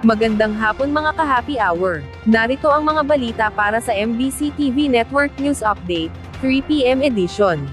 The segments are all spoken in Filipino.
Magandang hapon mga ka-happy hour. Narito ang mga balita para sa MBC TV Network News Update, 3 PM edition.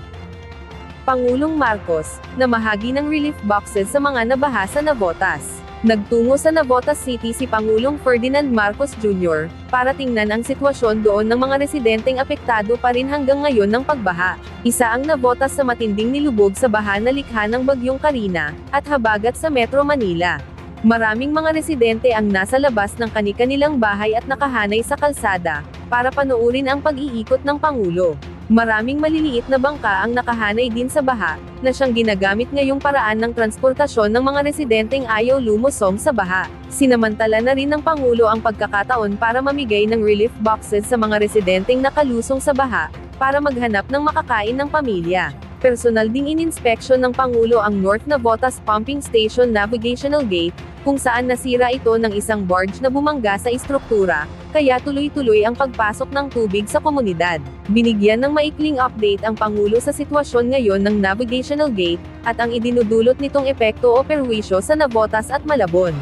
Pangulong Marcos, namahagi ng relief boxes sa mga nabaha sa Navotas. Nagtungo sa Navotas City si Pangulong Ferdinand Marcos Jr. para tingnan ang sitwasyon doon ng mga residenteng apektado pa rin hanggang ngayon ng pagbaha. Isa ang Navotas sa matinding nilubog sa baha na likha ng Bagyong Karina, at habagat sa Metro Manila. Maraming mga residente ang nasa labas ng kani-kanilang bahay at nakahanay sa kalsada, para panoorin ang pag-iikot ng Pangulo. Maraming maliliit na bangka ang nakahanay din sa baha, na siyang ginagamit ngayong paraan ng transportasyon ng mga residenteng ayaw lumusong sa baha. Sinamantala na rin ng Pangulo ang pagkakataon para mamigay ng relief boxes sa mga residenteng nakalusong sa baha, para maghanap ng makakain ng pamilya. Personal ding ininspeksyon ng Pangulo ang North Navotas Pumping Station Navigational Gate, kung saan nasira ito ng isang barge na bumangga sa istruktura, kaya tuloy-tuloy ang pagpasok ng tubig sa komunidad. Binigyan ng maikling update ang Pangulo sa sitwasyon ngayon ng Navigational Gate, at ang idinudulot nitong epekto o perwisyo sa Navotas at Malabon.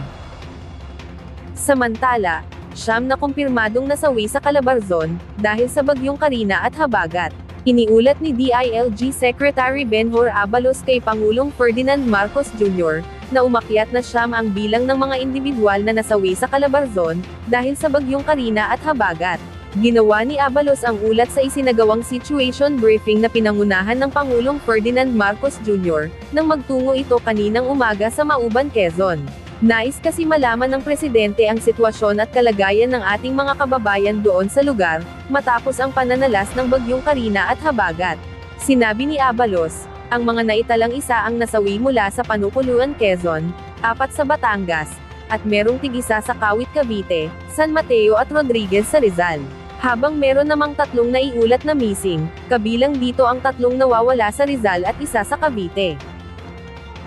Samantala, 9 na kumpirmadong nasawi sa Calabarzon, dahil sa Bagyong Karina at habagat. Iniulat ni DILG Secretary Benhur Abalos kay Pangulong Ferdinand Marcos Jr., na umakyat na 9 ang bilang ng mga individual na nasawi sa Calabarzon, dahil sa Bagyong Karina at habagat. Ginawa ni Abalos ang ulat sa isinagawang situation briefing na pinangunahan ng Pangulong Ferdinand Marcos Jr., nang magtungo ito kaninang umaga sa Mauban, Quezon. Nais kasi malaman ng Presidente ang sitwasyon at kalagayan ng ating mga kababayan doon sa lugar, matapos ang pananalas ng Bagyong Karina at habagat. Sinabi ni Abalos, ang mga naitalang isa ang nasawi mula sa Panupuluan, Quezon, 4 sa Batangas, at merong tig-isa sa Kawit, Cavite, San Mateo at Rodriguez sa Rizal. Habang meron namang 3 naiulat na missing, kabilang dito ang 3 nawawala sa Rizal at isa sa Cavite.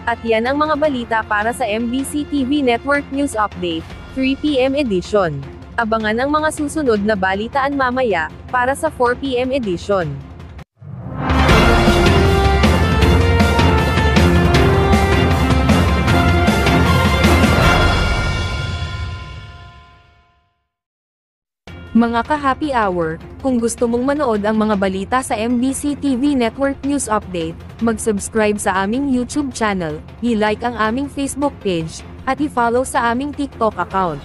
At yan ang mga balita para sa MBC TV Network News Update, 3 PM edition. Abangan ang mga susunod na balitaan mamaya, para sa 4 PM edition. Mga ka-happy hour, kung gusto mong manood ang mga balita sa MBC TV Network News Update, mag-subscribe sa aming YouTube channel, i-like ang aming Facebook page, at i-follow sa aming TikTok account.